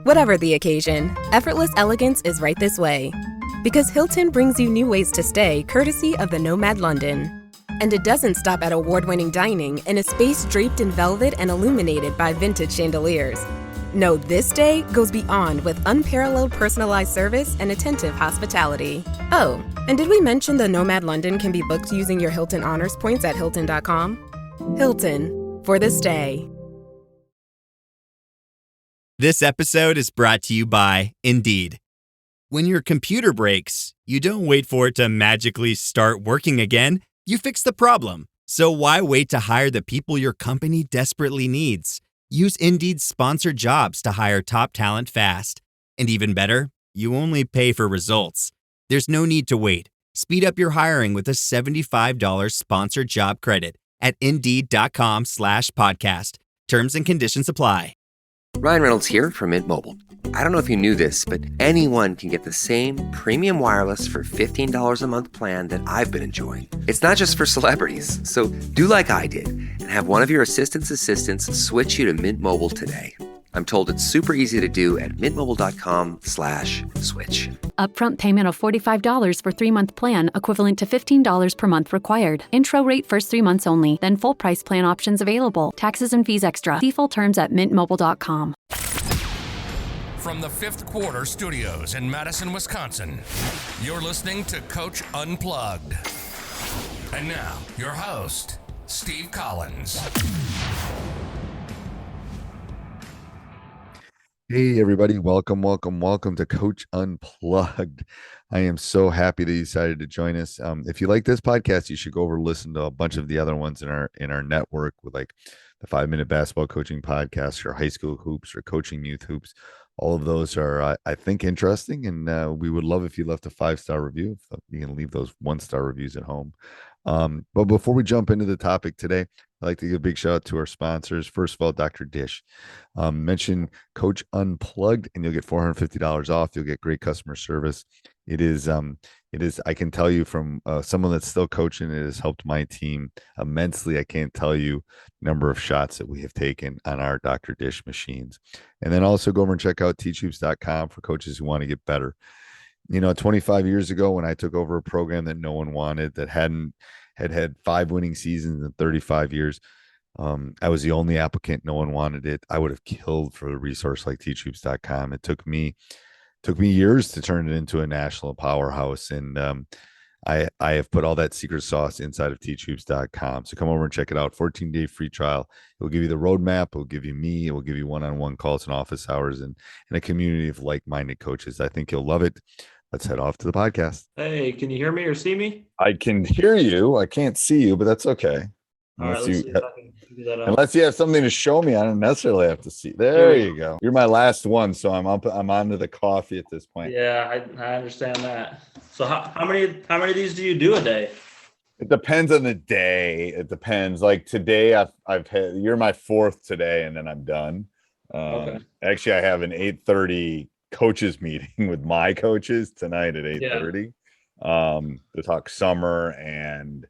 Whatever the occasion, effortless elegance is right this way. Because Hilton brings you new ways to stay courtesy of the Nomad London. And it doesn't stop at award-winning dining in a space draped in velvet and illuminated by vintage chandeliers. No, this day goes beyond with unparalleled personalized service and attentive hospitality. Oh, and did we mention the Nomad London can be booked using your Hilton Honors points at Hilton.com? Hilton, for the stay. This episode is brought to you by Indeed. When your computer breaks, you don't wait for it to magically start working again. You fix the problem. So why wait to hire the people your company desperately needs? Use Indeed's sponsored jobs to hire top talent fast. And even better, you only pay for results. There's no need to wait. Speed up your hiring with a $75 sponsored job credit at Indeed.com/podcast. Terms and conditions apply. Ryan Reynolds here from Mint Mobile. I don't know if you knew this, but anyone can get the same premium wireless for $15 a month plan that I've been enjoying. It's not just for celebrities. So do like I did and have one of your assistants switch you to Mint Mobile today. I'm told it's super easy to do at mintmobile.com/switch. Upfront payment of $45 for 3-month plan, equivalent to $15 per month required. Intro rate first 3 months only, then full price plan options available. Taxes and fees extra. See full terms at mintmobile.com. From the Fifth Quarter Studios in Madison, Wisconsin, you're listening to Coach Unplugged. And now, your host, Steve Collins. Hey everybody, welcome to Coach Unplugged. I am so happy that you decided to join us. If you like this podcast, you should go over and listen to a bunch of the other ones in our network, with like the 5-minute basketball coaching podcast, or high school hoops, or coaching youth hoops. All of those are, I think, interesting, and we would love if you left a 5-star review. You can leave those 1-star reviews at home. But before we jump into the topic today, I'd like to give a big shout out to our sponsors. First of all, Dr. Dish. Mention Coach Unplugged and you'll get $450 off. You'll get great customer service. It is, I can tell you from someone that's still coaching, it has helped my team immensely. I can't tell you the number of shots that we have taken on our Dr. Dish machines. And then also go over and check out teachhoops.com for coaches who want to get better. 25 years ago, when I took over a program that no one wanted, that had 5 winning seasons in 35 years, I was the only applicant. No one wanted it. I would have killed for a resource like teachhoops.com. It took me years to turn it into a national powerhouse. And I have put all that secret sauce inside of teachhoops.com. So come over and check it out. 14-day free trial. It will give you the roadmap. It will give you me. It will give you one-on-one calls and office hours and a community of like-minded coaches. I think you'll love it. Let's head off to the podcast. Hey, can you hear me or see me? I can hear you. I can't see you, but that's okay. Unless you have something to show me, I don't necessarily have to see. There you go. You're my last one, so I'm on to the coffee at this point. Yeah, I understand that. So how many of these do you do a day? It depends on the day. It depends. Like today, I've had, you're my 4th today, and then I'm done. Okay. Actually, I have an 8:30 coaches meeting with my coaches tonight at 8:30 to talk summer and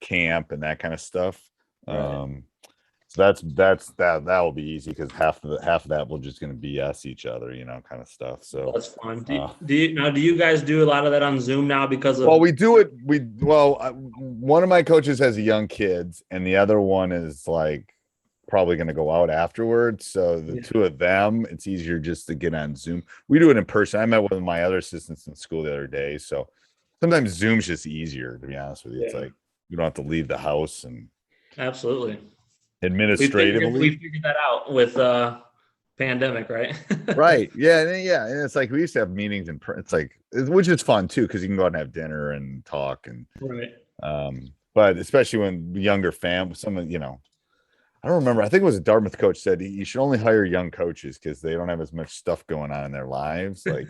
camp and that kind of stuff. Right. So that will be easy, because half of that we're just going to BS each other, kind of stuff. So that's fun. Do you guys do a lot of that on Zoom now because of? Well, we do it. One of my coaches has young kids, and the other one is like probably going to go out afterwards. So the two of them, it's easier just to get on Zoom. We do it in person. I met one of my other assistants in school the other day. So sometimes Zoom's just easier, to be honest with you. It's like you don't have to leave the house. And absolutely. Administratively. We figured that out with pandemic, right? Right. Yeah. And it's like we used to have meetings which is fun too, because you can go out and have dinner and talk. And right. But especially when younger I don't remember. I think it was a Dartmouth coach said you should only hire young coaches because they don't have as much stuff going on in their lives. Like,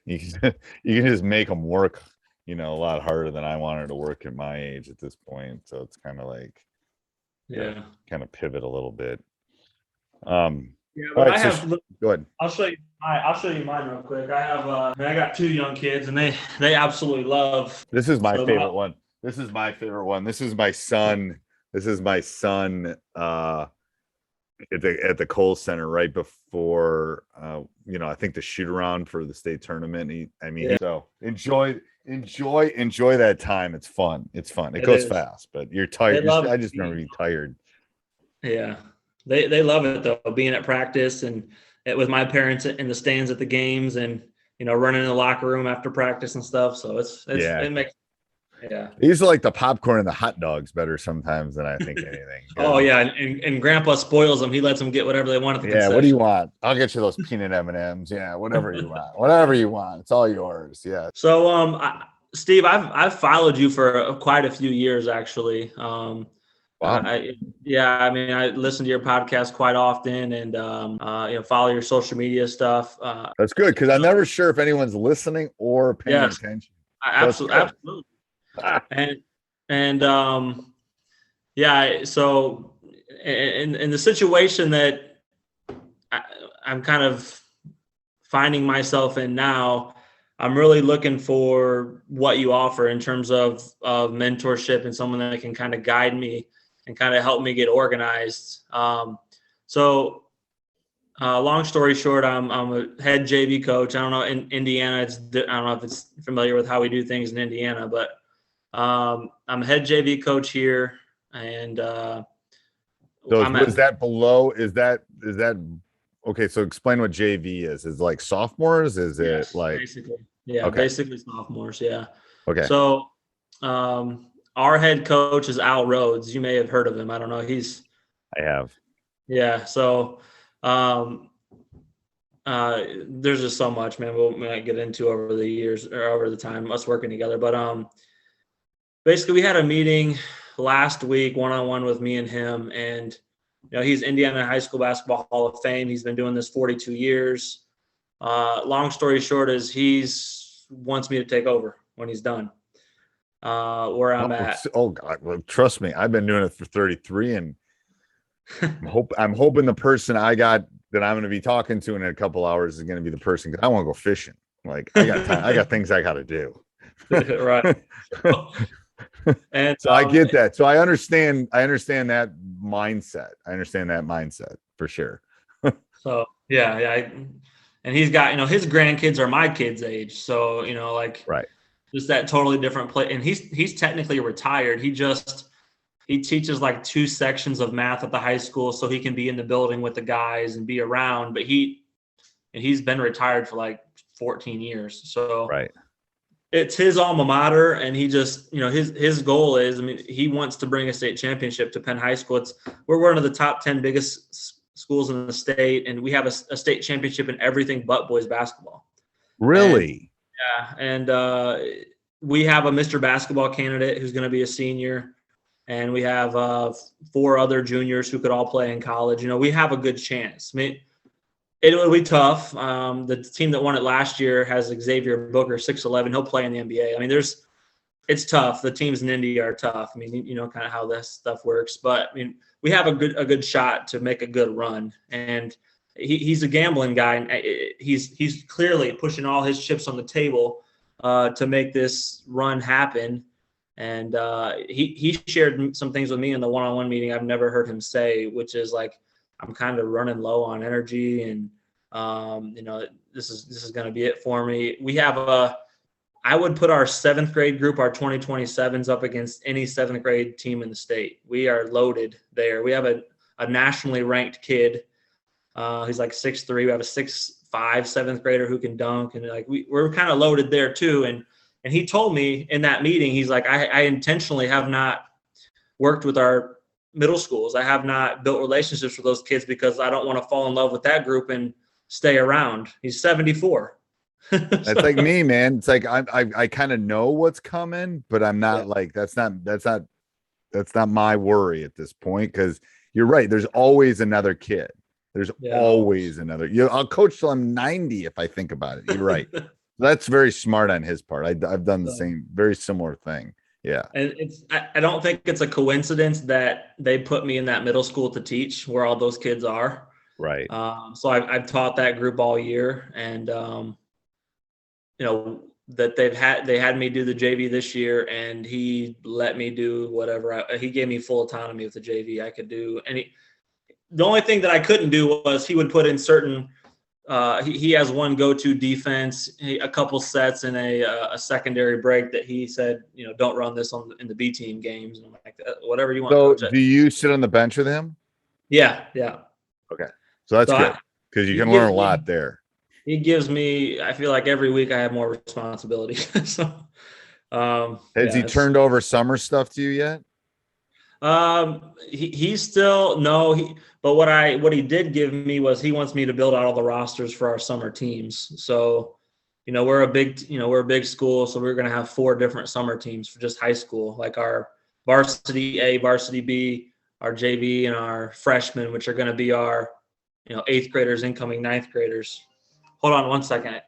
you can just make them work, a lot harder than I wanted to work at my age at this point. So it's kind of like, kind of pivot a little bit. But right, go ahead. I'll show you mine real quick. I got 2 young kids, and they absolutely love. This is my favorite one. This is my son. at the Kohl Center right before I think the shoot around for the state tournament. So enjoy that time. It's fun. It goes fast, but you're tired. They love I it. just remember being tired. Yeah, they love it though, being at practice and with my parents in the stands at the games, and running in the locker room after practice and stuff. So it makes. Yeah. I used to like the popcorn and the hot dogs better sometimes than I think anything. Oh yeah, and Grandpa spoils them. He lets them get whatever they want at the concession. What do you want? I'll get you those peanut M&Ms. Yeah, whatever you want. Whatever you want. It's all yours. Yeah. So Steve, I've followed you for quite a few years actually. Wow. I listen to your podcast quite often, and follow your social media stuff. That's good, because I'm never sure if anyone's listening or paying attention. Absolutely. So in the situation that I'm kind of finding myself in now, I'm really looking for what you offer in terms of mentorship and someone that can kind of guide me and kind of help me get organized. Long story short, I'm a head JV coach. I don't know, in Indiana, I don't know if it's familiar with how we do things in Indiana, but I'm a head JV coach here. And is that below? Is that okay? So explain what JV is. Is it like sophomores? Is it like basically? Yeah, okay. Basically sophomores. Yeah. Okay. So our head coach is Al Rhodes. You may have heard of him. I don't know. I have. Yeah. So there's just so much, man, we might get into over the years or over the time us working together. But basically we had a meeting last week, one-on-one with me and him, and he's Indiana High School Basketball Hall of Fame. He's been doing this 42 years. Long story short is he's wants me to take over when he's done. Where I'm at. Oh God, well, trust me, I've been doing it for 33, and I'm hoping the person I got that I'm going to be talking to in a couple hours is going to be the person, because I want to go fishing. Like I got time, I got things I got to do. Right. And so I get that. So I understand that mindset. I understand that mindset for sure. So yeah. And he's got, his grandkids are my kids' age. So, right. Just that totally different play. And he's technically retired. He teaches like 2 sections of math at the high school, so he can be in the building with the guys and be around. But he's been retired for like 14 years. So right. It's his alma mater, and he just, his goal is, he wants to bring a state championship to Penn High School. We're one of the top 10 biggest schools in the state, and we have a state championship in everything but boys basketball. Really? And we have a Mr. Basketball candidate who's going to be a senior, and we have 4 other juniors who could all play in college. We have a good chance. It will be tough. The team that won it last year has Xavier Booker, 6'11". He'll play in the NBA. It's tough. The teams in Indy are tough. Kind of how this stuff works. But we have a good shot to make a good run. And he's a gambling guy, and he's clearly pushing all his chips on the table to make this run happen. And he shared some things with me in the one-on-one meeting I've never heard him say, which is like, I'm kind of running low on energy, and this is going to be it for me. We have I would put our 7th grade group, our 2027s, up against any 7th grade team in the state. We are loaded there. We have a nationally ranked kid. He's like 6'3". We have a 6'5", 7th grader who can dunk, and like we're kind of loaded there too. And he told me in that meeting, he's like, I intentionally have not worked with our middle schools. I have not built relationships with those kids because I don't want to fall in love with that group and stay around. He's 74. That's like me, man. It's like I kind of know what's coming, but I'm not like that's not my worry at this point, because you're right. There's always another kid. There's always another. I'll coach till I'm 90 if I think about it. You're right. That's very smart on his part. I've done the same, very similar thing. Yeah. And I don't think it's a coincidence that they put me in that middle school to teach where all those kids are. Right. So I've taught that group all year, and that they had me do the JV this year, and he let me do whatever. He gave me full autonomy with the JV. I could do the only thing that I couldn't do was he would put in certain. He has one go-to defense, a couple sets, and a secondary break that he said, don't run this in the B team games. And I'm like, whatever you want. So, Coach. do you sit on the bench with him? Yeah. Okay, so that's good because you can learn a lot there. He gives me. I feel like every week I have more responsibility. So, has he turned over summer stuff to you yet? He's still no. But what he did give me was he wants me to build out all the rosters for our summer teams. So, we're a big school, so we're going to have 4 different summer teams for just high school, like our varsity A, varsity B, our JV, and our freshmen, which are going to be our 8th graders, incoming 9th graders. Hold on one second.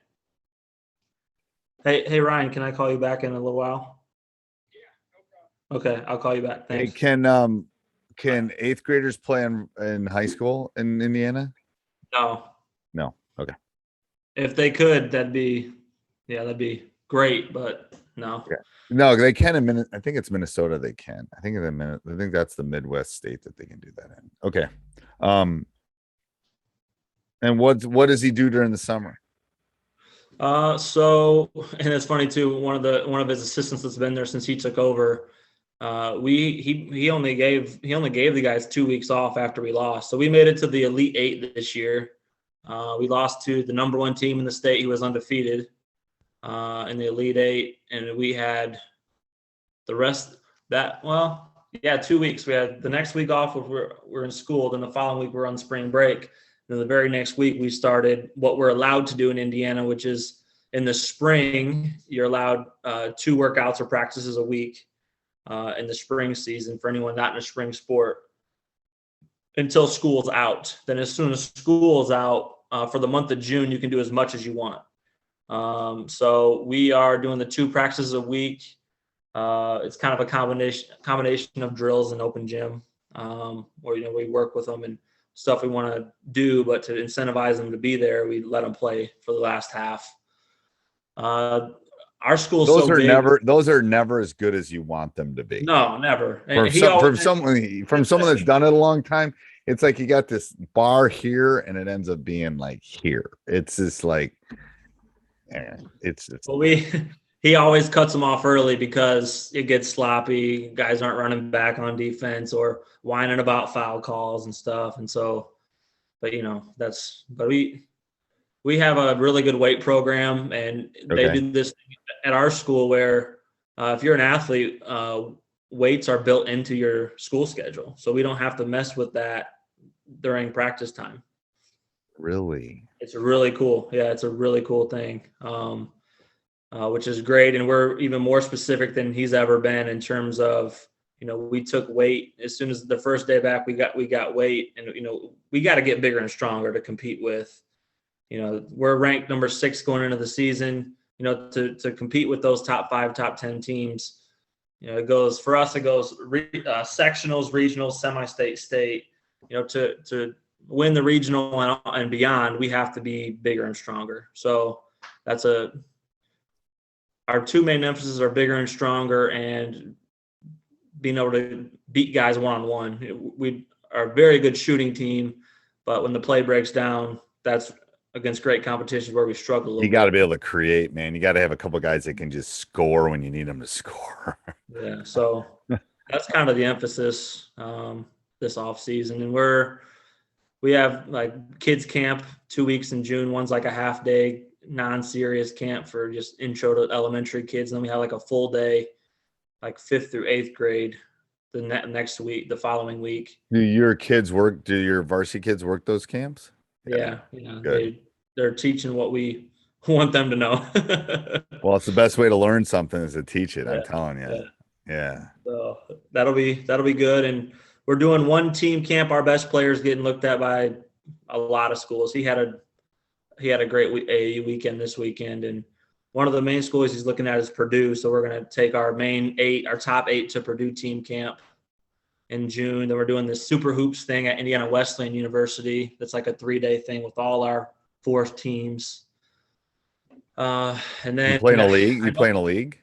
Hey Ryan, can I call you back in a little while? Yeah, no problem. Okay, I'll call you back. Thanks. Hey, can 8th graders play in high school in Indiana? No. Okay. If they could, that'd be great, but no. Yeah. No, they can in I think it's Minnesota. They can. I think that's the Midwest state that they can do that in. Okay. And what does he do during the summer? So, and it's funny too. One of his assistants that's been there since he took over. He only gave the guys 2 weeks off after we lost. So we made it to the Elite 8 this year. We lost to the number 1 team in the state. He was undefeated in the Elite 8, and we had the rest 2 weeks. We had the next week off if we're in school. Then the following week we're on spring break. Then the very next week we started what we're allowed to do in Indiana, which is in the spring you're allowed 2 workouts or practices a week in the spring season for anyone not in a spring sport until school's out. Then as soon as school's out for the month of June, you can do as much as you want. So we are doing the 2 practices a week. It's kind of a combination of drills and open gym where we work with them and stuff we want to do, but to incentivize them to be there, we let them play for the last half. Our school's those so are big. Those are never as good as you want them to be. No, never. From someone that's done it a long time, it's like you got this bar here and it ends up being like here. It's just like he always cuts them off early because it gets sloppy. Guys aren't running back on defense or whining about foul calls and stuff. And so, but we have a really good weight program, and they do this at our school where if you're an athlete, weights are built into your school schedule. So we don't have to mess with that during practice time. Really? It's really cool. Yeah, it's a really cool thing. Which is great. And we're even more specific than he's ever been in terms of, we took weight as soon as the first day back, we got weight, and, we got to get bigger and stronger to compete with, we're ranked number 6 going into the season, to compete with those top 5, top 10 teams. It goes sectionals, regionals, semi-state, state, to win the regional and beyond, we have to be bigger and stronger. So that's our 2 main emphases are bigger and stronger and being able to beat guys one-on-one. We are a very good shooting team, but when the play breaks down, that's against great competition where we struggle. You got to be able to create, man. You got to have a couple of guys that can just score when you need them to score. Yeah, so that's kind of the emphasis this off season. And we have like kids camp 2 weeks in June. One's like a half day non-serious camp for just intro to elementary kids. And then we have like a full day, like 5th through 8th grade the next week, the following week. Do your varsity kids work those camps? Yeah. They're teaching what we want them to know. Well, it's the best way to learn something is to teach it. Yeah, I'm telling you. Yeah. So that'll be good. And we're doing 1 team camp. Our best players getting looked at by a lot of schools. He had a great AAU weekend this weekend, and one of the main schools he's looking at is Purdue. So we're going to take our top 8 to Purdue team camp in June. Then we're doing this Super Hoops thing at Indiana Wesleyan University. That's like a 3-day thing with all our 4 teams. And then you play in a league? You play in a league?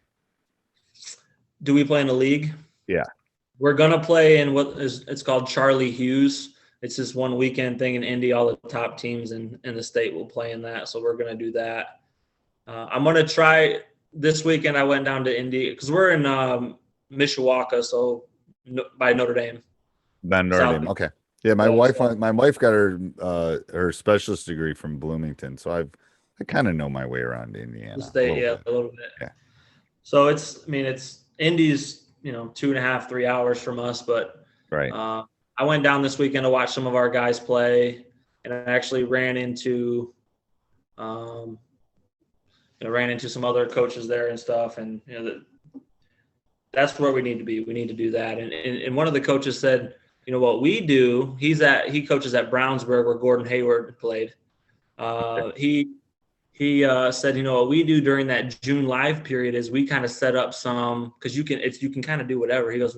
Do we play in a league? Yeah. We're going to play in it's called Charlie Hughes. it's just one weekend thing in Indy. All the top teams in the state will play in that. So we're going to do that. I'm going to try this weekend. I went down to Indy because we're in Mishawaka, so by Notre Dame. Notre Dame. Okay. Yeah, my wife got her specialist degree from Bloomington, so I kind of know my way around Indiana. A little bit. Yeah. So it's Indy's 2.5, 3 hours from us, but right. I went down this weekend to watch some of our guys play, and I actually ran into some other coaches there and stuff, and that's where we need to be. We need to do that. And one of the coaches said, what we do, he coaches at Brownsburg where Gordon Hayward played. He said, what we do during that June live period is we kind of set up some, because you can kind of do whatever. He goes,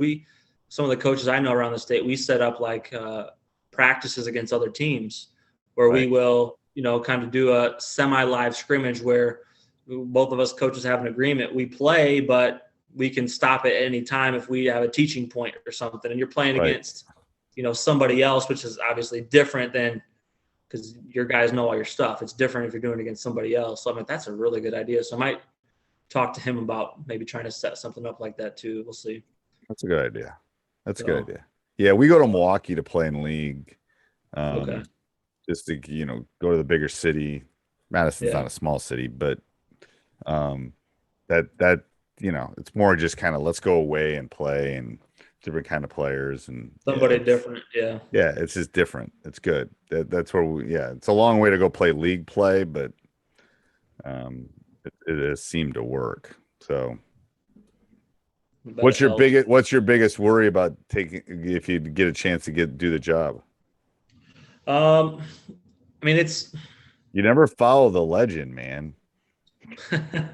some of the coaches I know around the state, we set up like practices against other teams where we will, kind of do a semi-live scrimmage where both of us coaches have an agreement. We play, but we can stop at any time if we have a teaching point or something. And you're playing against, somebody else, which is obviously different than, because your guys know all your stuff. It's different if you're doing it against somebody else. So that's a really good idea. So I might talk to him about maybe trying to set something up like that too. We'll see. That's a good idea. That's a good idea. Yeah, we go to Milwaukee to play in league. Okay. Just to go to the bigger city. Madison's not a small city, but that it's more just kind of let's go away and play and different kind of players and somebody different. Yeah, it's just different. It's good. That's where it's a long way to go play league play, but it has seemed to work. So what's your biggest worry about taking if you get a chance to do the job? It's you never follow the legend, man.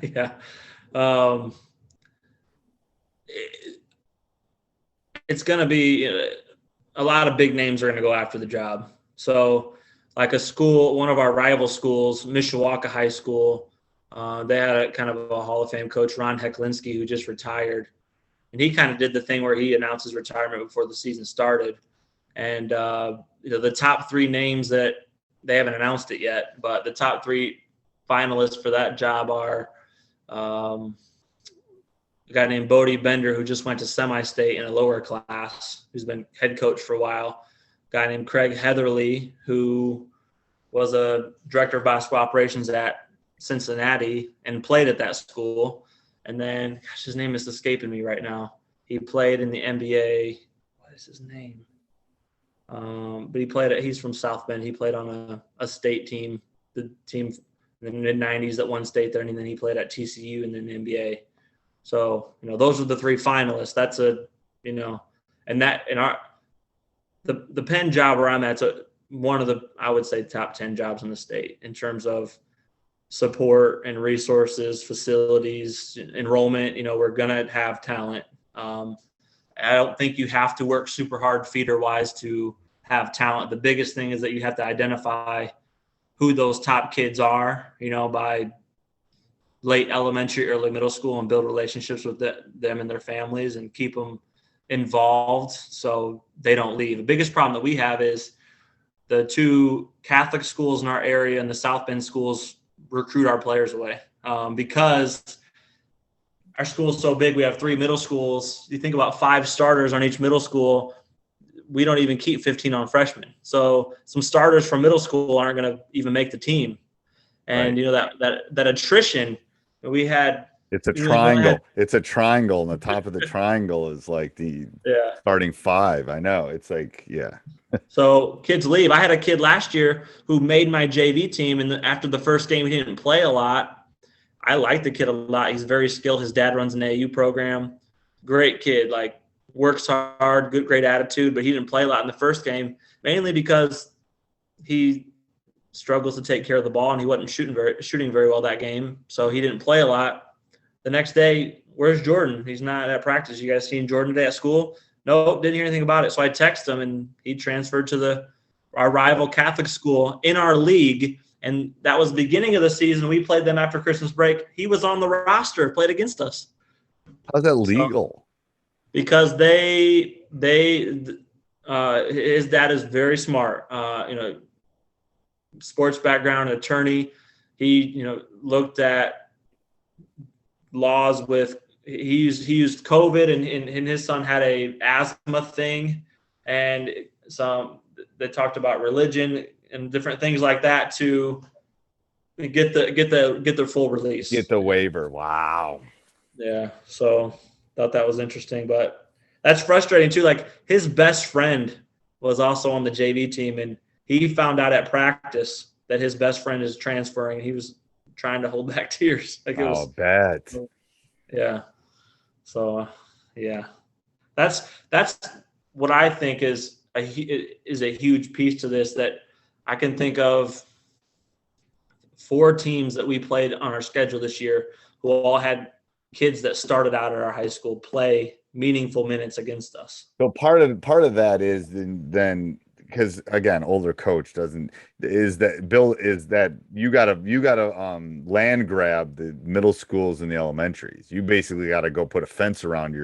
Yeah. It's going to be a lot of big names are going to go after the job. So like one of our rival schools, Mishawaka High School, they had a kind of a Hall of Fame coach, Ron Heklinski, who just retired. And he kind of did the thing where he announced his retirement before the season started. And, the top three names that they haven't announced it yet, but the top three finalists for that job are a guy named Bodie Bender, who just went to semi-state in a lower class, who's been head coach for a while. A guy named Craig Heatherly, who was a director of basketball operations at Cincinnati and played at that school. And then, his name is escaping me right now. He played in the NBA. What is his name? But he's from South Bend. He played on a state team, the team in the mid-90s that won state there, and then he played at TCU and then the NBA. So, those are the three finalists. That's and that in the Penn job where I'm at, it's one of the, I would say, top 10 jobs in the state in terms of support and resources, facilities, enrollment. We're going to have talent. I don't think you have to work super hard feeder-wise to have talent. The biggest thing is that you have to identify who those top kids are, by late elementary, early middle school, and build relationships with them and their families and keep them involved so they don't leave. The biggest problem that we have is the two Catholic schools in our area and the South Bend schools recruit our players away because our school is so big. We have 3 middle schools. You think about 5 starters on each middle school. We don't even keep 15 on freshmen. So some starters from middle school aren't going to even make the team. And, that attrition we had. It's a triangle. It's a triangle. And the top of the triangle is like the starting 5. I know. It's like, So kids leave. I had a kid last year who made my JV team. And after the first game, he didn't play a lot. I like the kid a lot. He's very skilled. His dad runs an AU program. Great kid, works hard, great attitude, but he didn't play a lot in the first game, mainly because he struggles to take care of the ball and he wasn't shooting very well that game. So he didn't play a lot. The next day, where's Jordan? He's not at practice. You guys seen Jordan today at school? Nope, didn't hear anything about it. So I texted him and he transferred to our rival Catholic school in our league. And that was the beginning of the season. We played them after Christmas break. He was on the roster, played against us. How's that legal? Because they his dad is very smart. Sports background, attorney. He looked at laws with. He used COVID, and his son had a asthma thing, and they talked about religion and different things like that to get the full release. Get the waiver. Wow. Yeah. So thought that was interesting, but that's frustrating too. Like his best friend was also on the JV team, and he found out at practice that his best friend is transferring. He was trying to hold back tears. Like it was bet. Yeah. So yeah, that's what I think is a huge piece to this, that I can think of 4 teams that we played on our schedule this year who all had kids that started out at our high school play meaningful minutes against us. So part of that is then because again, older coach is that you gotta land grab the middle schools and the elementaries. You basically got to go put a fence around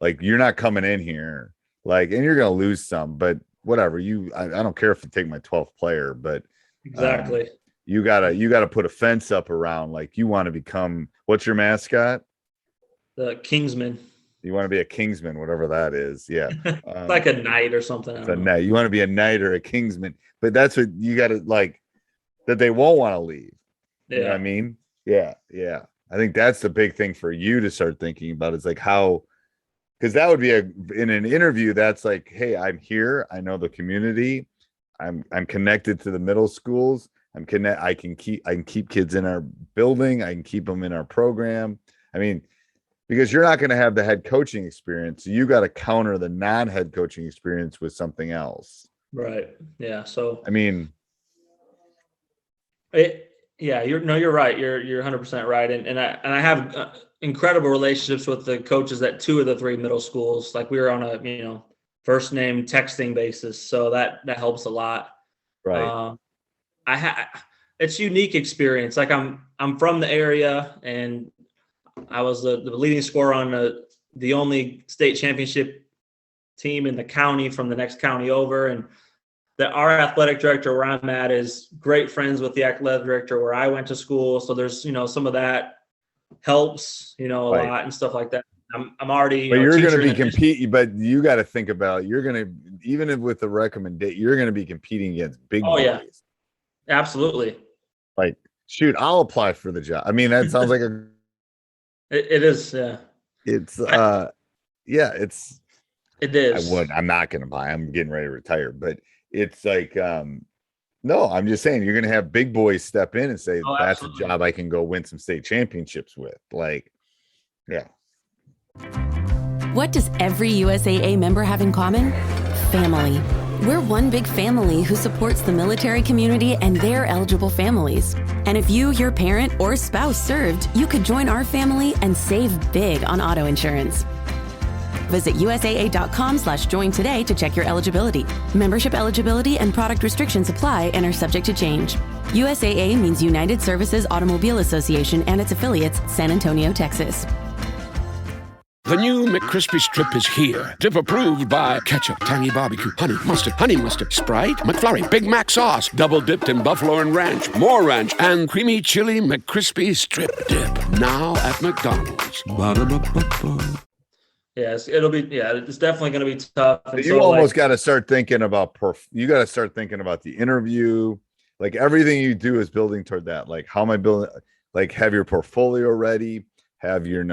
like you're not coming in here and you're gonna lose some, but whatever. I don't care if you take my 12th player, but exactly. You gotta put a fence up around, like you want to become, what's your mascot? The Kingsman. You want to be a Kingsman, whatever that is. Yeah. Like a knight or something. It's a knight. You want to be a knight or a Kingsman, but that's what you got to that they won't want to leave. Yeah. You know what I mean? Yeah. Yeah. I think that's the big thing for you to start thinking about is like how, because that would be in an interview, that's like, hey, I'm here. I know the community. I'm connected to the middle schools. I can keep kids in our building. I can keep them in our program. I mean, because you're not going to have the head coaching experience. So you got to counter the non-head coaching experience with something else. Right. Yeah. So, I mean, you're right. You're 100% right. And I have incredible relationships with the coaches at 2 of the 3 middle schools. Like we were on a, first name texting basis. So that helps a lot. Right. It's unique experience. Like I'm from the area, and I was the leading scorer on the only state championship team in the county from the next county over. And our athletic director where I'm at is great friends with the athletic director where I went to school. So there's, some of that helps, a right. lot and stuff like that. I'm already, but you're going to be competing, but you got to think about, you're going to, even with the recommendation, you're going to be competing against big boys. Yeah, absolutely. Like, shoot, I'll apply for the job. I mean, that sounds like It is, yeah. It's it is. I'm not gonna buy. I'm getting ready to retire, but it's like no, I'm just saying you're gonna have big boys step in and say that's absolutely. A job I can go win some state championships with. Like, yeah. What does every USAA member have in common? Family. We're one big family who supports the military community and their eligible families. And if you, your parent, or spouse served, you could join our family and save big on auto insurance. Visit USAA.com/join today to check your eligibility. Membership eligibility and product restrictions apply and are subject to change. USAA means United Services Automobile Association and its affiliates, San Antonio, Texas. The new McCrispy Strip is here. Dip approved by ketchup, tangy barbecue, honey mustard, Sprite, McFlurry, Big Mac sauce, double dipped in buffalo and ranch, more ranch, and creamy chili McCrispy Strip Dip. Now at McDonald's. Ba-da-ba-ba-ba. Yes, it's definitely going to be tough. And you almost got to start thinking about the interview. Like everything you do is building toward that. Like, how am I building? Like, have your portfolio ready. Have your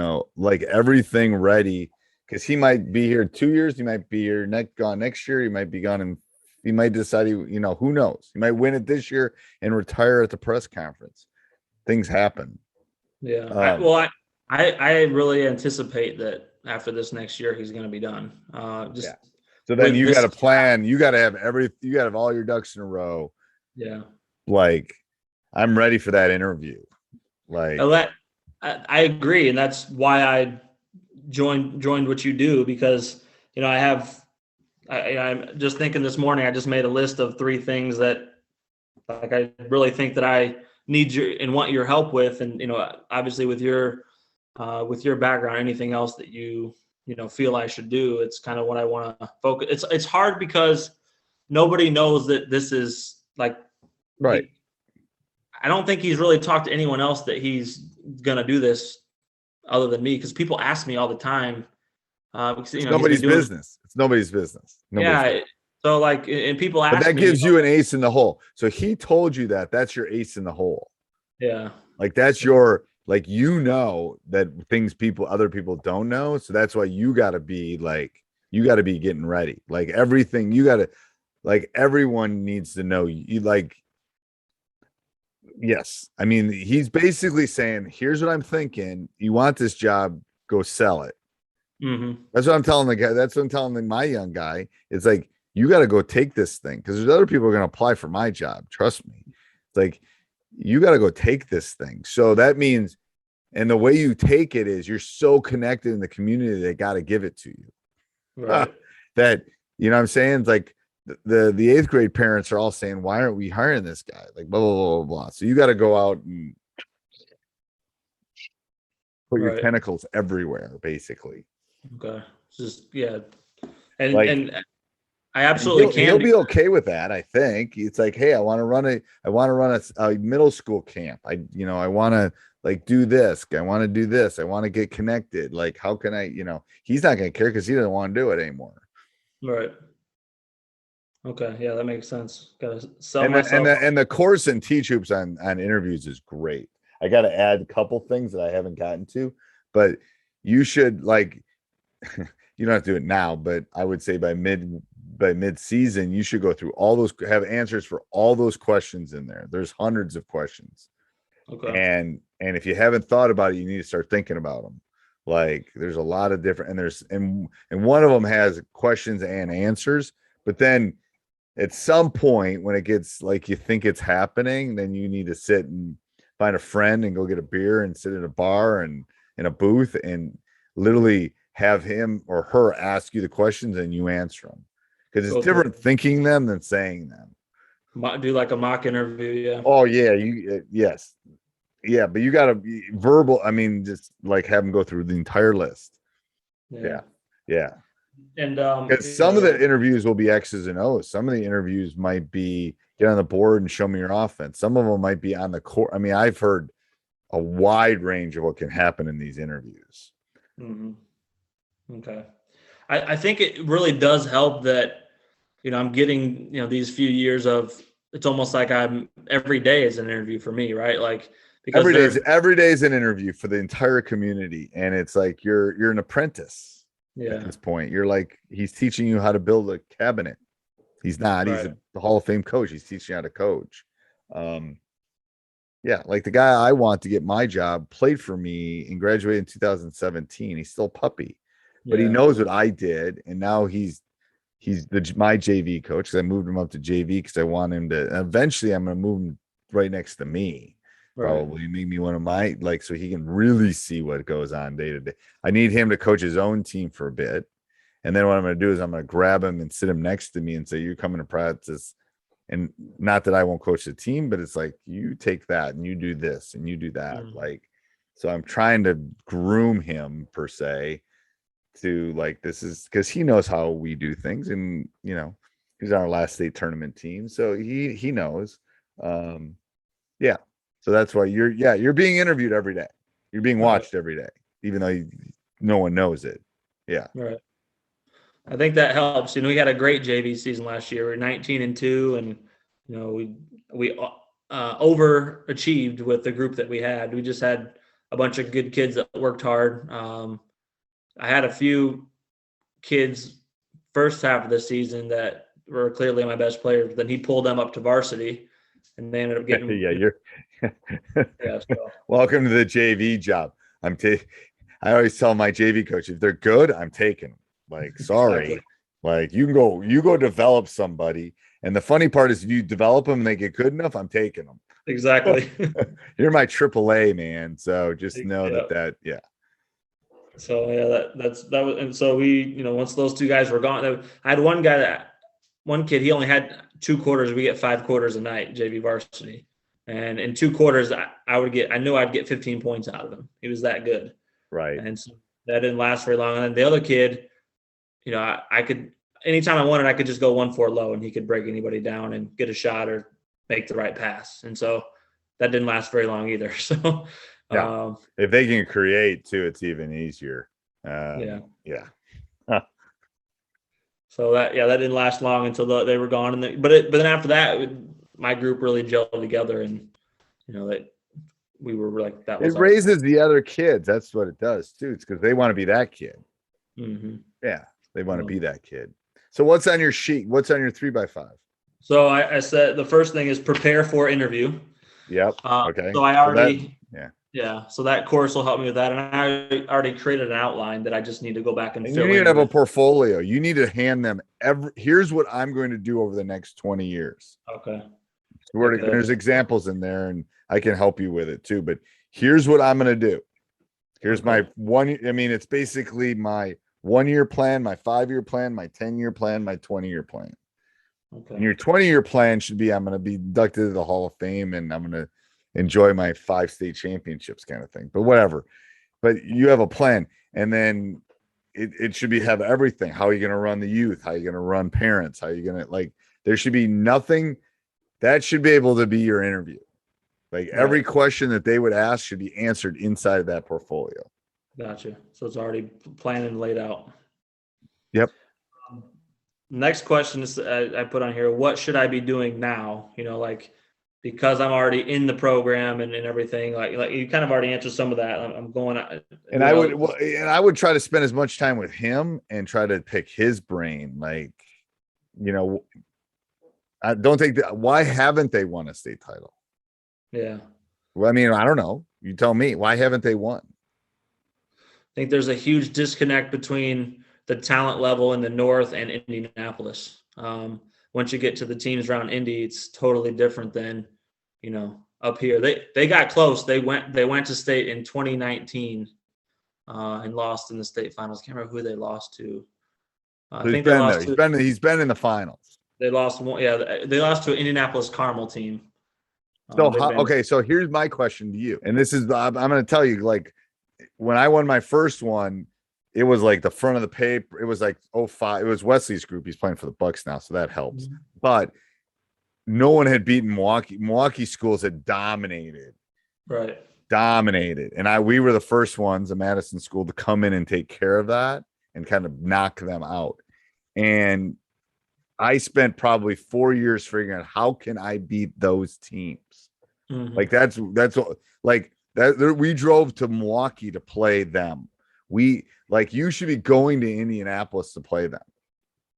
everything ready, because he might be here 2 years, he might be here gone next year, he might be gone, and he might decide who knows, he might win it this year and retire at the press conference. Things happen. Yeah. I really anticipate that after this next year he's going to be done. So then you got to plan. You got to have all your ducks in a row. Yeah. Like, I'm ready for that interview. Like, I agree, and that's why I joined what you do, because I'm just thinking this morning. I just made a list of 3 things that I really think that I need and want your help with, and obviously with your background, anything else that you feel I should do. It's kind of what I want to focus. It's hard because nobody knows that this is like, right. I don't think he's really talked to anyone else that he's going to do this other than me. Cause people ask me all the time. Because, it's nobody's business. It's nobody's business. So like, and people ask me. But that gives you an ace in the hole. So he told you that's your ace in the hole. Yeah. Like that's your, like, that things other people don't know. So that's why you got to be getting ready. Like everything everyone needs to know yes. I mean, he's basically saying, here's what I'm thinking. You want this job, go sell it. Mm-hmm. That's what I'm telling the guy. That's what I'm telling my young guy. It's like, you got to go take this thing because there's other people who are going to apply for my job. Trust me. It's like, you got to go take this thing. So that means, and the way you take it is you're so connected in the community, they got to give it to you. Right. That, you know what I'm saying? It's like the 8th grade parents are all saying, why aren't we hiring this guy? Like blah, blah, blah, blah, blah. So you got to go out and put your tentacles everywhere, basically. Okay. Just, yeah. And I absolutely can. He'll be okay with that. I think it's like, hey, I want to run a middle school camp. I want to do this. I want to do this. I want to get connected. Like, how can I, he's not going to care because he doesn't want to do it anymore. Right. Okay. Yeah, that makes sense. Gotta sell myself. And the course in Teach Hoops on interviews is great. I got to add a couple things that I haven't gotten to, but you should you don't have to do it now, but I would say by mid-season, you should go through all those, have answers for all those questions in there. There's hundreds of questions. Okay. And if you haven't thought about it, you need to start thinking about them. Like there's a lot of different, and one of them has questions and answers, but then at some point when it gets like you think it's happening, then you need to sit and find a friend and go get a beer and sit at a bar and in a booth and literally have him or her ask you the questions and you answer them, because it's different thinking them than saying them. Do like a mock interview. Yeah. Oh yeah. Yes. Yeah. But you got to be verbal. I mean, just like have them go through the entire list. Yeah. And because some of the interviews will be X's and O's. Some of the interviews might be get on the board and show me your offense. Some of them might be on the court. I mean, I've heard a wide range of what can happen in these interviews. Mm-hmm. Okay. I think it really does help that, I'm getting, these few years of, it's almost like every day is an interview for me, right? Like, because every day is an interview for the entire community. And it's like, you're an apprentice at this point. You're like, he's teaching you how to build a cabinet. He's not, he's the Hall of Fame coach. He's teaching you how to coach. Yeah. Like the guy I want to get my job played for me and graduated in 2017. He's still a puppy. But he knows what I did, and now he's my JV coach because I moved him up to JV because I want him to. Eventually, I'm going to move him right next to me, probably make me one of my so he can really see what goes on day to day. I need him to coach his own team for a bit, and then what I'm going to do is I'm going to grab him and sit him next to me and say, "You're coming to practice." And not that I won't coach the team, but it's like you take that and you do this and you do that. So I'm trying to groom him per se. To this is because he knows how we do things, and he's on our last state tournament team, so he knows. So that's why you're being interviewed every day. You're being watched every day, even though no one knows it. Yeah. Right. I think that helps. We had a great JV season last year. We were 19-2, and we overachieved with the group that we had. We just had a bunch of good kids that worked hard. I had a few kids first half of the season that were clearly my best players, but then he pulled them up to varsity and they ended up getting. Welcome to the JV job. I always tell my JV coach, if they're good, I'm taking them. Sorry. Exactly. You go develop somebody. And the funny part is if you develop them and they get good enough, I'm taking them. Exactly. You're my AAA man. So just know that. So that was, and so we, once those two guys were gone, I had one kid, he only had 2 quarters. We get 5 quarters a night, JV varsity. And in 2 quarters, I knew I'd get 15 points out of him. He was that good. Right. And so that didn't last very long. And then the other kid, I could, anytime I wanted, I could just go 1-4 low and he could break anybody down and get a shot or make the right pass. And so that didn't last very long either. So if they can create too, it's even easier. Yeah. Huh. So that didn't last long until they were gone. But then after that, my group really gelled together, and that we were like that. It raises the other kids. That's what it does too. It's because they want to be that kid. Mm-hmm. Yeah, they want to be that kid. So what's on your sheet? What's on your 3x5? So I said the first thing is prepare for interview. Yep. Okay. So I already. Yeah. So that course will help me with that. And I already created an outline that I just need to go back and fill in. You need to have a portfolio. You need to hand them here's what I'm going to do over the next 20 years. Okay. There's examples in there and I can help you with it too. But here's what I'm going to do. Here's my it's basically my 1-year plan, my 5-year plan, my 10-year plan, my 20-year plan. Okay. And your 20-year plan should be, I'm going to be inducted to the Hall of Fame and I'm going to enjoy my 5 state championships kind of thing, but whatever. But you have a plan, and then it should have everything. How are you going to run the youth? How are you going to run parents? How are you going to there should be nothing that should be able to be your interview. Every question that they would ask should be answered inside of that portfolio. Gotcha. So it's already planned and laid out. Yep. Next question is I put on here, what should I be doing now? Because I'm already in the program and everything, like you kind of already answered some of that. I'm going out. And I would try to spend as much time with him and try to pick his brain. I don't think why haven't they won a state title? Yeah. Well, I don't know. You tell me, why haven't they won? I think there's a huge disconnect between the talent level in the North and Indianapolis. Once you get to the teams around Indy, it's totally different than, up here. They got close. They went to state in 2019 and lost in the state finals. Can't remember who they lost to. I think they lost to. He's been in the finals. They lost one. Yeah, they lost to an Indianapolis Carmel team. So here's my question to you, and this is I'm going to tell you, when I won my first one, it was the front of the paper. It was 05. It was Wesley's group. He's playing for the Bucks now, so that helps. Mm-hmm. But no one had beaten Milwaukee. Milwaukee schools had dominated. Right. Dominated. And we were the first ones, a Madison school, to come in and take care of that and kind of knock them out. And I spent probably 4 years figuring out how can I beat those teams. Mm-hmm. We drove to Milwaukee to play them. You should be going to Indianapolis to play them.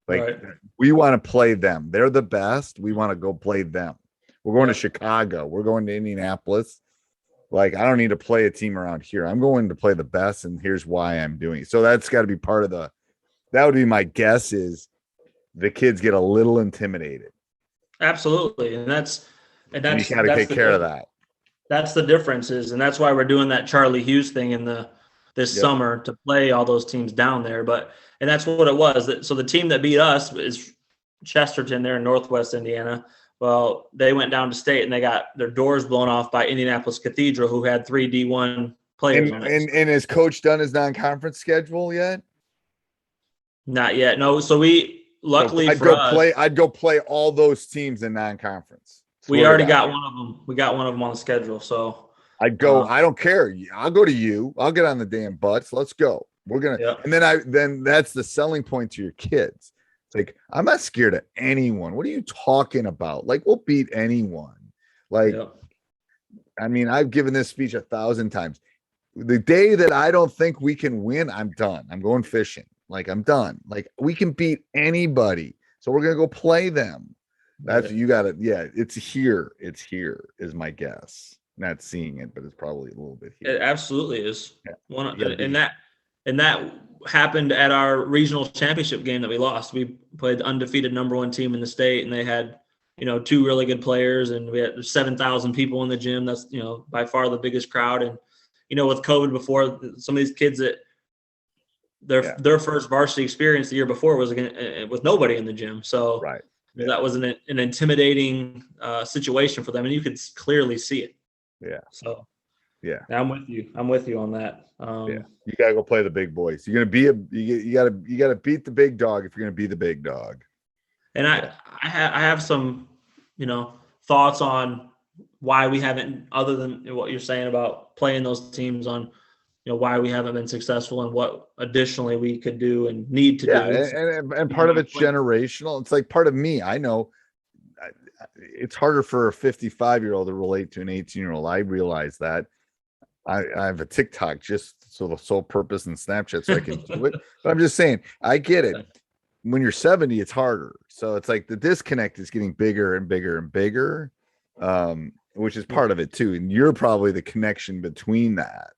Right. We want to play them. They're the best. We want to go play them. We're going to Chicago. We're going to Indianapolis. I don't need to play a team around here. I'm going to play the best, and here's why I'm doing it. So that's got to be part of that would be my guess, is the kids get a little intimidated. Absolutely. And that's you got to take care of that. That's the differences. And that's why we're doing that Charlie Hughes thing this summer to play all those teams down there. And that's what it was. So the team that beat us is Chesterton there in Northwest Indiana. Well, they went down to state and they got their doors blown off by Indianapolis Cathedral, who had 3 D1 players on it. And has Coach done his non-conference schedule yet? Not yet. No. So luckily I'd go play all those teams in non-conference. We already got one of them. We got one of them on the schedule. So I'd go. I don't care. I'll go to you. I'll get on the damn butts. Let's go. We're gonna. And then that's the selling point to your kids. It's I'm not scared of anyone. What are you talking about? We'll beat anyone. I've given this speech 1,000 times. The day that I don't think we can win, I'm done. I'm going fishing. I'm done. We can beat anybody. So we're gonna go play them. That's you got it. Yeah, it's here. It's here is my guess. Not seeing it, but it's probably a little bit here. It absolutely is. Yeah. And that happened at our regional championship game that we lost. We played the undefeated number 1 team in the state, and they had 2 really good players, and we had 7,000 people in the gym. That's by far the biggest crowd. And with COVID before, some of these kids that their first varsity experience the year before was with nobody in the gym. So right. That was an intimidating situation for them, and you could clearly see it. Yeah. So Yeah. I'm with you. I'm with you on that. Yeah. You got to go play the big boys. You're going to be you got to beat the big dog if you're going to be the big dog. And I have some, thoughts on why we haven't, other than what you're saying about playing those teams, on, why we haven't been successful and what additionally we could do and need to do. And part of it's generational. It's like part of me. I know it's harder for a 55-year-old to relate to an 18-year-old. I realize that. I have a TikTok just so the sole purpose and Snapchat so I can do it. But I'm just saying, I get it. When you're 70, it's harder. So it's like the disconnect is getting bigger and bigger and bigger, which is part of it too. And you're probably the connection between that.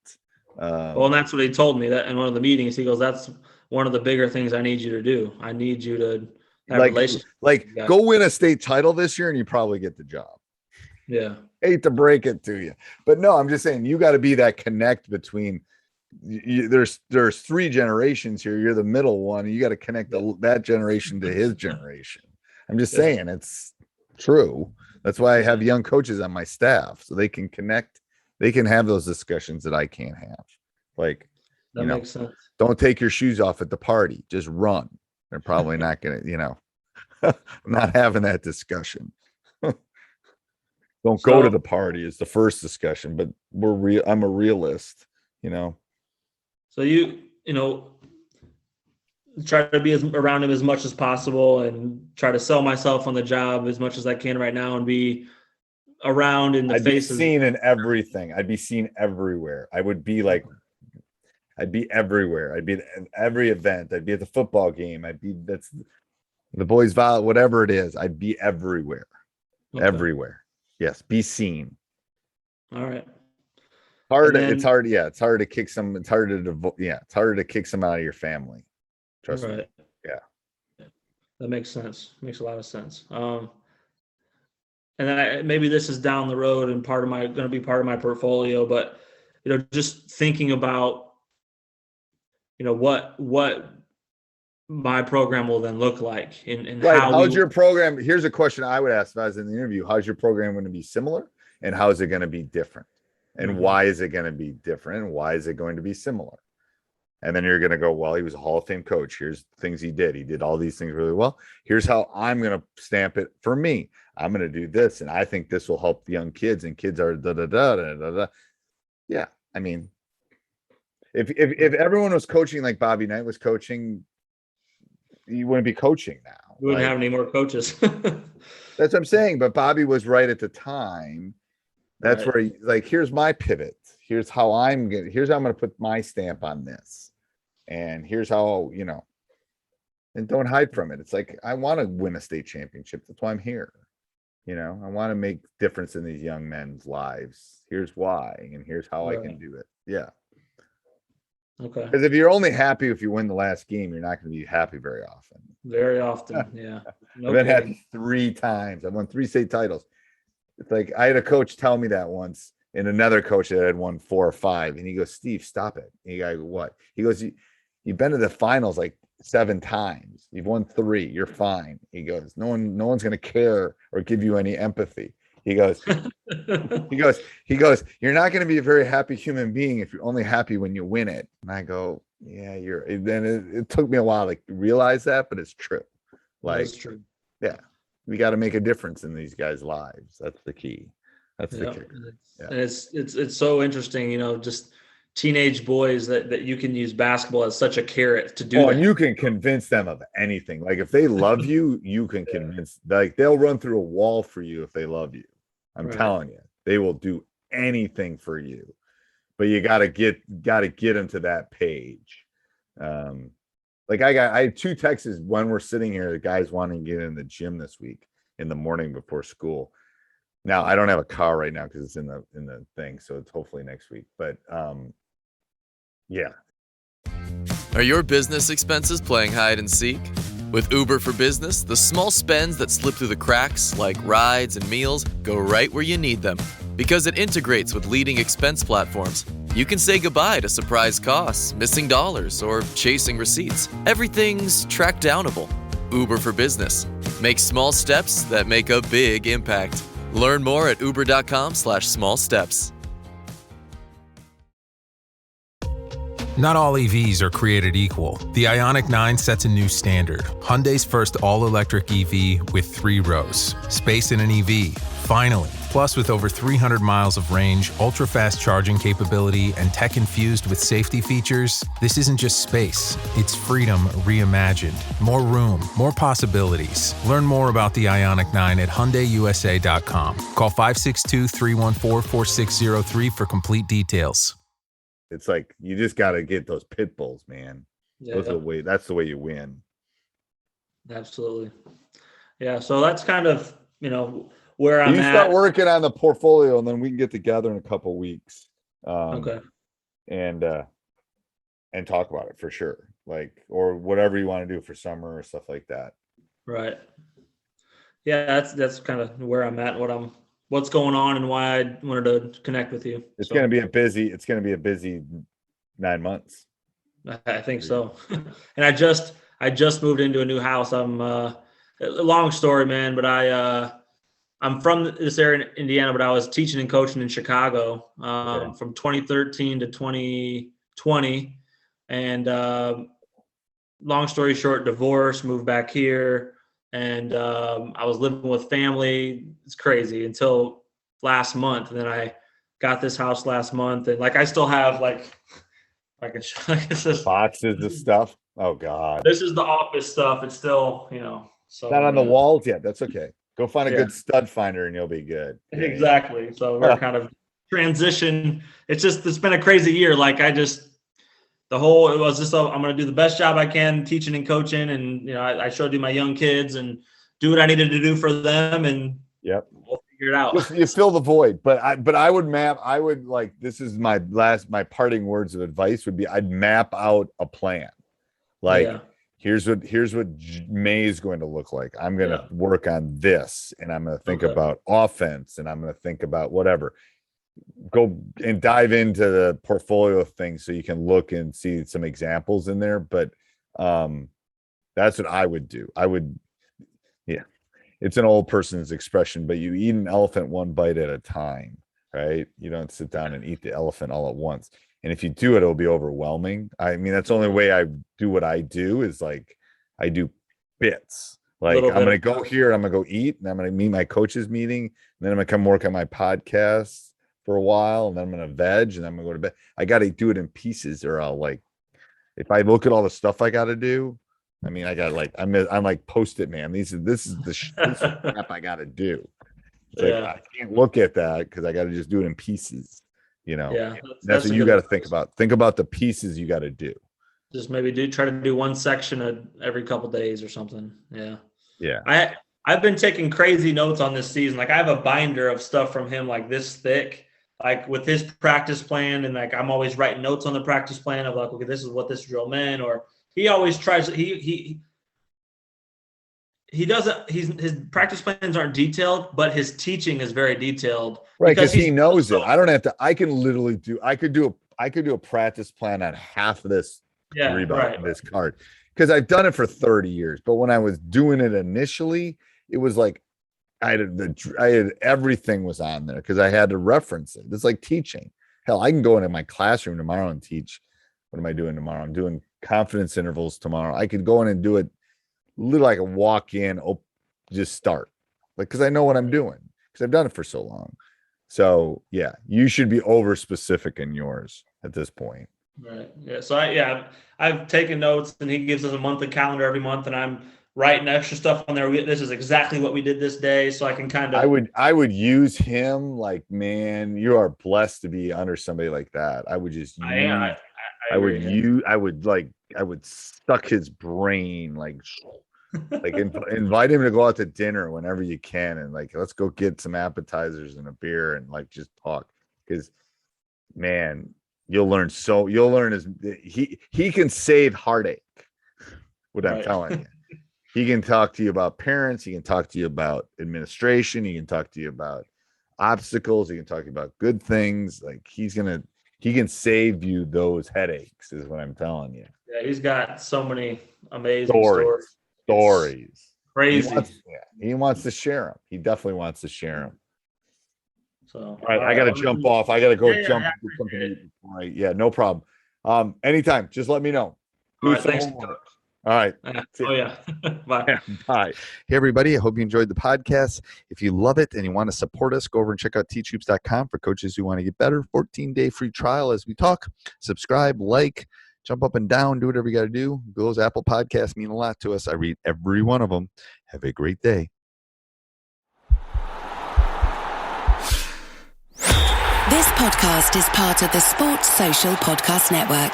And that's what he told me that in one of the meetings. He goes, "That's one of the bigger things I need you to do. I need you to have relationships. Like go win a state title this year and you probably get the job." Yeah. Hate to break it to you, but no, I'm just saying you got to be that connect between there's 3 generations here. You're the middle one. You got to connect that generation to his generation. I'm just saying it's true. That's why I have young coaches on my staff so they can connect. They can have those discussions that I can't have. Like, that makes sense. Don't take your shoes off at the party. Just run. They're probably not going to, not having that discussion. Don't go to the party is the first discussion, but I'm a realist, So try to be around him as much as possible and try to sell myself on the job as much as I can right now and be around in the faces. I'd be seen in everything. I'd be seen everywhere. I'd be everywhere. I'd be at every event. I'd be at the football game. That's the boys' volley, whatever it is. I'd be everywhere. Okay. Everywhere. Yes, be seen. All right. It's hard. Yeah, it's hard to kick some. It's harder to kick some out of your family. Trust me. Yeah. That makes sense. Makes a lot of sense. And then maybe this is down the road and going to be part of my portfolio, but just thinking about what my program will then look like and right. How's your program? Here's a question I would ask if I was in the interview. How's your program going to be similar and how is it going to be different? And why is it going to be different? And why is it going to be similar? And then you're going to go, well, he was a Hall of Fame coach. Here's things he did. He did all these things really well. Here's how I'm going to stamp it for me. I'm going to do this. And I think this will help the young kids, and kids are da. Yeah. I mean, if everyone was coaching like Bobby Knight was coaching, you wouldn't be coaching now. You wouldn't have any more coaches. That's what I'm saying. But Bobby was right at the time. That's right. Where here's my pivot. Here's how I'm going to put my stamp on this. And here's how, and don't hide from it. It's like, I want to win a state championship. That's why I'm here. I want to make difference in these young men's lives. Here's why, and here's how I can do it. Yeah. Okay. Because if you're only happy if you win the last game, you're not going to be happy very often. Very often. Yeah. I've been happy 3 times. I won 3 state titles. It's like, I had a coach tell me that once, and another coach that had won 4 or 5. And he goes, "Steve, stop it." And I go, "What?" He goes, "You've been to the finals like 7 times. You've won 3. You're fine." He goes, no one's going to care or give you any empathy. He goes, "You're not going to be a very happy human being if you're only happy when you win it." And I go, "Yeah, then it took me a while to realize that, but it's true. It's true. Yeah. We got to make a difference in these guys' lives. That's the key. That's the key. Yeah. And it's so interesting, just teenage boys that you can use basketball as such a carrot to do. Oh, and you can convince them of anything. Like if they love you, you can convince. Like they'll run through a wall for you if they love you. I'm telling you, they will do anything for you. But you got to get them to that page. I had 2 texts when we're sitting here. The guys wanting to get in the gym this week in the morning before school. Now I don't have a car right now because it's in the thing, so it's hopefully next week. But yeah. Are your business expenses playing hide and seek? With Uber for Business, the small spends that slip through the cracks, like rides and meals, go right where you need them. Because it integrates with leading expense platforms, you can say goodbye to surprise costs, missing dollars, or chasing receipts. Everything's track downable. Uber for Business. Make small steps that make a big impact. Learn more at uber.com/small steps. Not all EVs are created equal. The Ioniq 9 sets a new standard. Hyundai's first all-electric EV with 3 rows. Space in an EV. Finally. Plus, with over 300 miles of range, ultra-fast charging capability, and tech infused with safety features, this isn't just space. It's freedom reimagined. More room, more possibilities. Learn more about the Ioniq 9 at HyundaiUSA.com. Call 562-314-4603 for complete details. It's like you just got to get those pit bulls, man. Yeah, That's the way you win. Absolutely. Yeah. So that's kind of, where I'm you at. Start working on the portfolio, and then we can get together in a couple of weeks. Okay. And talk about it for sure. Or whatever you want to do for summer or stuff like that. Right. Yeah. That's kind of where I'm at, what's going on and why I wanted to connect with you. It's going to be a busy 9 months. I think so. And I just moved into a new house. I'm a long story, man, but I'm from this area in Indiana, but I was teaching and coaching in Chicago from 2013 to 2020. And long story short, divorce, moved back here. And I was living with family. It's crazy until last month. And then I got this house last month. And I still have boxes of stuff. Oh God. This is the office stuff. It's still, so not on the walls yet. That's okay. Go find a good stud finder and you'll be good. Exactly. So we're kind of transition. It's been a crazy year. I'm going to do the best job I can teaching and coaching. And, I showed you my young kids and do what I needed to do for them. And we'll figure it out. You fill the void, but I would this is my parting words of advice would be, I'd map out a plan. Here's what May is going to look like. I'm going to work on this, and I'm going to think about offense, and I'm going to think about whatever. Go and dive into the portfolio of things so you can look and see some examples in there. But that's what I would do. It's an old person's expression, but you eat an elephant one bite at a time, right? You don't sit down and eat the elephant all at once. And if you do it, it'll be overwhelming. I mean, that's the only way I do what I do is I do bits. I'm going to go here, I'm going to go eat, and I'm going to meet my coach's meeting, and then I'm going to come work on my podcast for a while, and then I'm going to veg, and I'm going to go to bed. I got to do it in pieces, or I'll if I look at all the stuff I got to do, I mean, I got I'm like Post-it man. This is the crap I got to do. I can't look at that because I got to just do it in pieces. That's what you got to think about. Think about the pieces you got to do. Just maybe try to do one section every couple days or something. Yeah. Yeah. I've been taking crazy notes on this season. I have a binder of stuff from him this thick, with his practice plan. And I'm always writing notes on the practice plan of okay, this is what this drill meant. Or he always tries, he doesn't, his practice plans aren't detailed, but his teaching is very detailed. Right. Because he knows it. I don't have to, I could do a practice plan on half of this rebound, this card. Because I've done it for 30 years. But when I was doing it initially, it was I had everything was on there because I had to reference it. It's like teaching. Hell, I can go into my classroom tomorrow and teach. What am I doing tomorrow? I'm doing confidence intervals tomorrow. I could go in and do it literally like a walk in, just start. Because I know what I'm doing because I've done it for so long. So yeah, you should be over specific in yours at this point. Right. Yeah. So I've taken notes, and he gives us a monthly calendar every month, and I'm writing extra stuff on there. This is exactly what we did this day. So I can kind of, I would use him man, you are blessed to be under somebody like that. I would just, I would suck his brain, invite him to go out to dinner whenever you can. And let's go get some appetizers and a beer and just talk. Cause man, you'll learn he can save heartache. What I'm telling you. He can talk to you about parents. He can talk to you about administration. He can talk to you about obstacles. He can talk to you about good things. He can save you those headaches is what I'm telling you. Yeah. He's got so many amazing stories. Crazy. He wants to share them. He definitely wants to share them. So, all right, I got to jump off. I got to go jump into something. Right. Yeah, no problem. Anytime. Just let me know. All right, thanks. All right. Oh, yeah. Bye. Bye. Hey, everybody. I hope you enjoyed the podcast. If you love it and you want to support us, go over and check out teachhoops.com for coaches who want to get better. 14-day free trial as we talk. Subscribe, like, jump up and down, do whatever you got to do. Those Apple podcasts mean a lot to us. I read every one of them. Have a great day. This podcast is part of the Sports Social Podcast Network.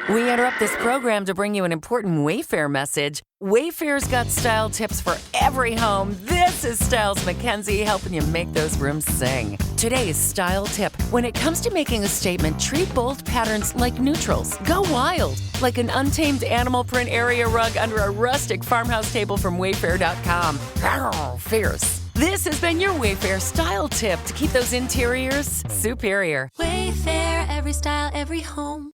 We interrupt this program to bring you an important Wayfair message. Wayfair's got style tips for every home. This is Styles McKenzie helping you make those rooms sing. Today's style tip. When it comes to making a statement, treat bold patterns like neutrals. Go wild, like an untamed animal print area rug under a rustic farmhouse table from Wayfair.com. Arr, fierce. This has been your Wayfair style tip to keep those interiors superior. Wayfair, every style, every home.